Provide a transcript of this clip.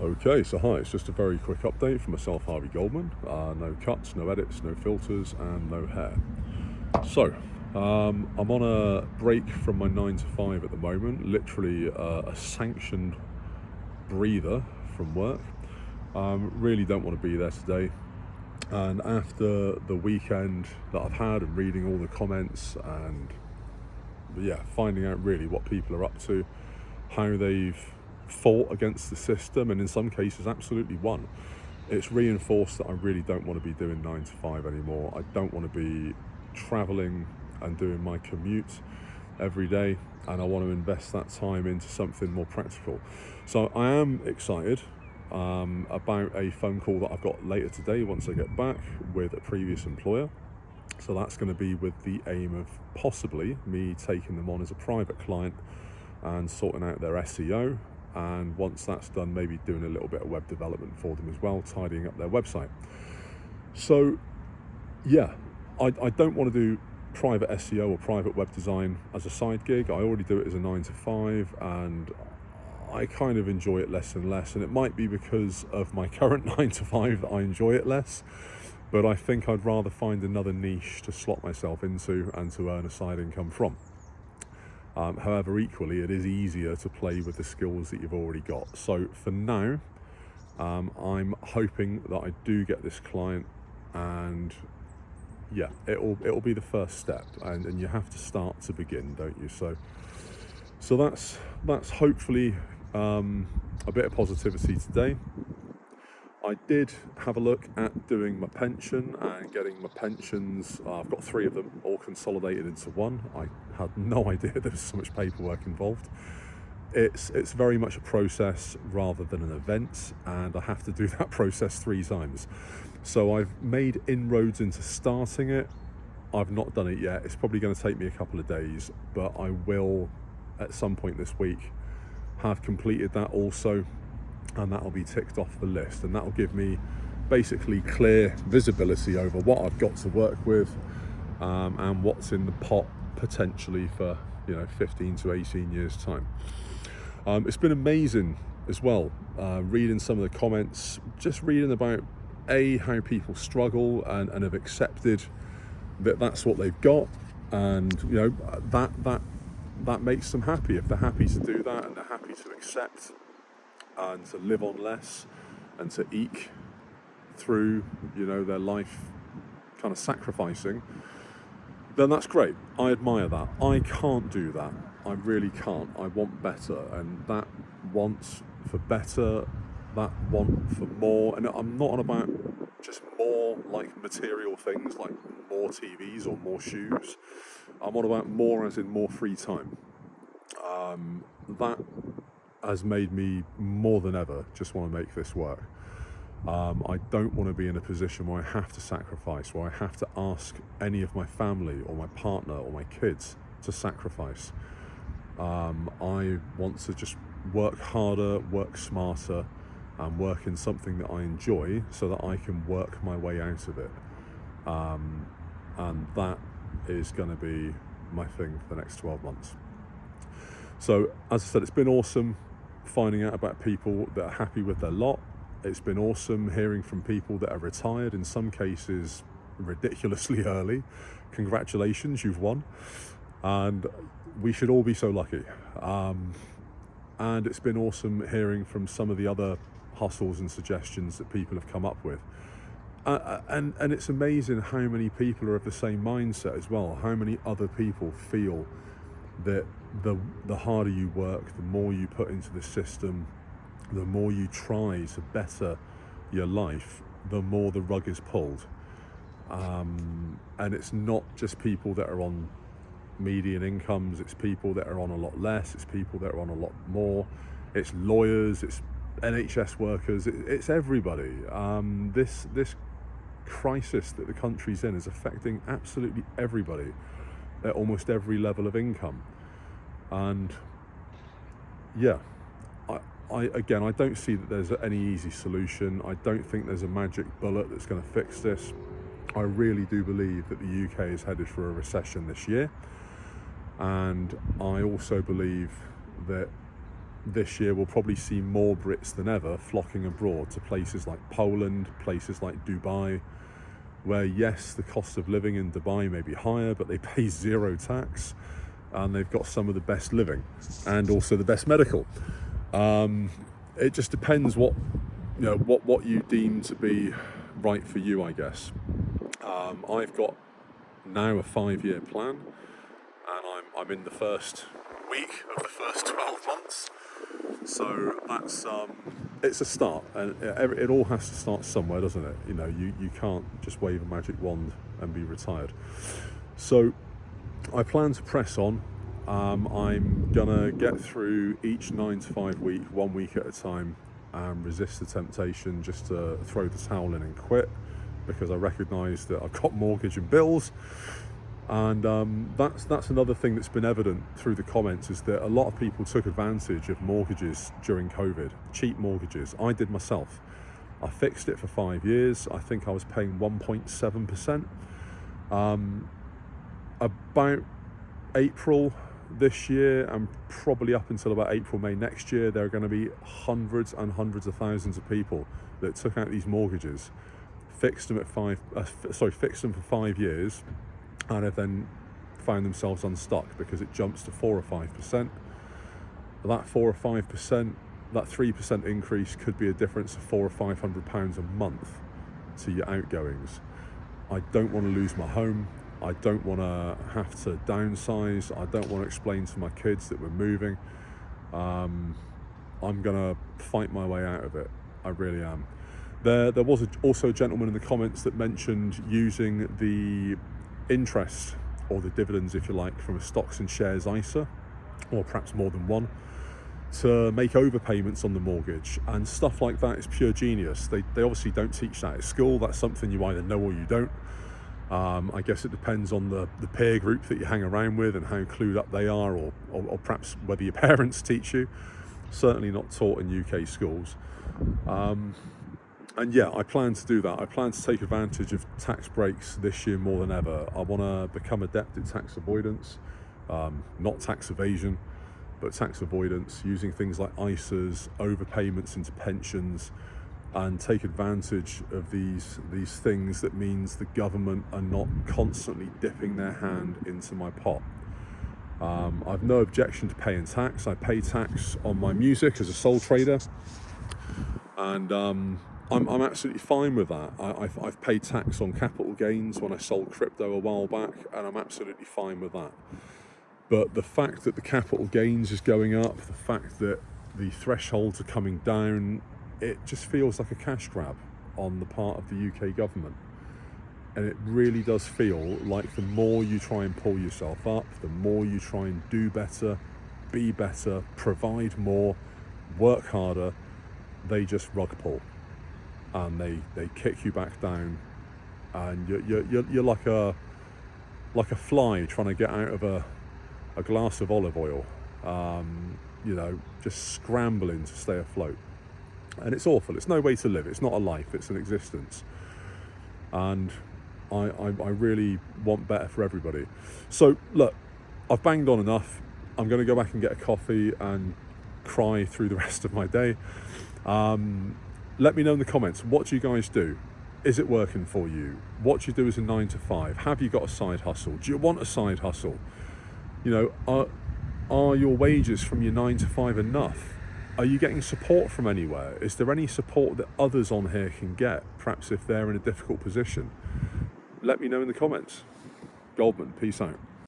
Okay, so hi, it's just a very quick update from myself, Harvey Goldman. No cuts, no edits, no filters, and no hair. So, I'm on a break from my 9 to 5 at the moment, literally a sanctioned breather from work. Really don't want to be there today. And after the weekend that I've had and reading all the comments and finding out really what people are up to, how they've fought against the system and in some cases absolutely won, it's reinforced that I really don't want to be doing 9 to 5 anymore. I don't want to be traveling and doing my commute every day, and I want to invest that time into something more practical. So I am excited about a phone call that I've got later today once I get back with a previous employer. So that's going to be with the aim of possibly me taking them on as a private client and sorting out their SEO, and once that's done, maybe doing a little bit of web development for them as well, tidying up their website. So I don't want to do private SEO or private web design as a side gig. I already do it as a 9 to 5, and I kind of enjoy it less and less, and it might be because of my current 9 to 5 that I enjoy it less, but I think I'd rather find another niche to slot myself into and to earn a side income from. However, equally, it is easier to play with the skills that you've already got. So for now, I'm hoping that I do get this client, and it'll be the first step, and you have to start to begin, don't you? So that's hopefully a bit of positivity today. I did have a look at doing my pension and getting my pensions. I've got 3 of them all consolidated into one. I had no idea there was so much paperwork involved. It's very much a process rather than an event, and I have to do that process 3 times. So I've made inroads into starting it. I've not done it yet. It's probably going to take me a couple of days, but I will at some point this week have completed that also, and that'll be ticked off the list, and that'll give me basically clear visibility over what I've got to work with, and what's in the pot potentially for 15 to 18 years time. It's been amazing as well, reading some of the comments, just reading about how people struggle and have accepted that that's what they've got, and that makes them happy. If they're happy to do that and they're happy to accept and to live on less and to eke through their life kind of sacrificing, then that's great. I admire that. I can't do that. I really can't. I want better, and that want for better, that want for more, and I'm not on about just more like material things like more TVs or more shoes. I'm on about more as in more free time. That has made me more than ever just want to make this work. I don't want to be in a position where I have to sacrifice, where I have to ask any of my family or my partner or my kids to sacrifice. I want to just work harder, work smarter, and work in something that I enjoy so that I can work my way out of it. And that is going to be my thing for the next 12 months. So, as I said, it's been awesome finding out about people that are happy with their lot. It's been awesome hearing from people that are retired, in some cases ridiculously early. Congratulations, you've won. And we should all be so lucky. And it's been awesome hearing from some of the other hustles and suggestions that people have come up with. And it's amazing how many people are of the same mindset as well. How many other people feel that the harder you work, the more you put into the system, the more you try to better your life, the more the rug is pulled. And it's not just people that are on median incomes, it's people that are on a lot less, it's people that are on a lot more, it's lawyers, it's NHS workers, it's everybody. This crisis that the country's in is affecting absolutely everybody at almost every level of income. And I don't see that there's any easy solution. I don't think there's a magic bullet that's going to fix this. I really do believe that the UK is headed for a recession this year, and I also believe that this year we'll probably see more Brits than ever flocking abroad to places like Poland, places like Dubai, where yes, the cost of living in Dubai may be higher, but they pay zero tax and they've got some of the best living and also the best medical. It just depends what you deem to be right for you, I guess. I've got now a 5-year plan, and I'm in the first week of the first 12 months. So that's it's a start, and it all has to start somewhere, doesn't it? You can't just wave a magic wand and be retired. So I plan to press on. I'm gonna get through each 9 to 5 week, 1 week at a time, and resist the temptation just to throw the towel in and quit, because I recognise that I've got mortgage and bills. And that's another thing that's been evident through the comments, is that a lot of people took advantage of mortgages during COVID, cheap mortgages. I did myself. I fixed it for 5 years. I think I was paying 1.7%. About April this year, and probably up until about April, May next year, there are going to be hundreds and hundreds of thousands of people that took out these mortgages, fixed them for 5 years, and have then found themselves unstuck because it jumps to 4 or 5%. That 4 or 5%, that 3% increase could be a difference of £400 or £500 a month to your outgoings. I don't want to lose my home. I don't want to have to downsize. I don't want to explain to my kids that we're moving. I'm going to fight my way out of it. I really am. There was also a gentleman in the comments that mentioned using the interest, or the dividends if you like, from a stocks and shares ISA, or perhaps more than one, to make overpayments on the mortgage, and stuff like that is pure genius. They obviously don't teach that at school. That's something you either know or you don't. I guess it depends on the peer group that you hang around with and how clued up they are, or perhaps whether your parents teach you. Certainly not taught in UK schools. And yeah, I plan to do that. I plan to take advantage of tax breaks this year more than ever. I want to become adept at tax avoidance, not tax evasion, but tax avoidance, using things like ISAs, overpayments into pensions, and take advantage of these things that means the government are not constantly dipping their hand into my pot. I've no objection to paying tax. I pay tax on my music as a sole trader, and I'm absolutely fine with that. I've paid tax on capital gains when I sold crypto a while back, and I'm absolutely fine with that. But the fact that the capital gains is going up, the fact that the thresholds are coming down, it just feels like a cash grab on the part of the UK government. And it really does feel like the more you try and pull yourself up, the more you try and do better, be better, provide more, work harder, they just rug pull. And they kick you back down, and you're like a fly trying to get out of a glass of olive oil, just scrambling to stay afloat. And it's awful. It's no way to live. It's not a life. It's an existence. And I really want better for everybody. So look, I've banged on enough. I'm going to go back and get a coffee and cry through the rest of my day. Let me know in the comments, what do you guys do? Is it working for you? What do you do as a 9 to 5? Have you got a side hustle? Do you want a side hustle? Are your wages from your 9 to 5 enough? Are you getting support from anywhere? Is there any support that others on here can get, perhaps if they're in a difficult position? Let me know in the comments. Goldman, peace out.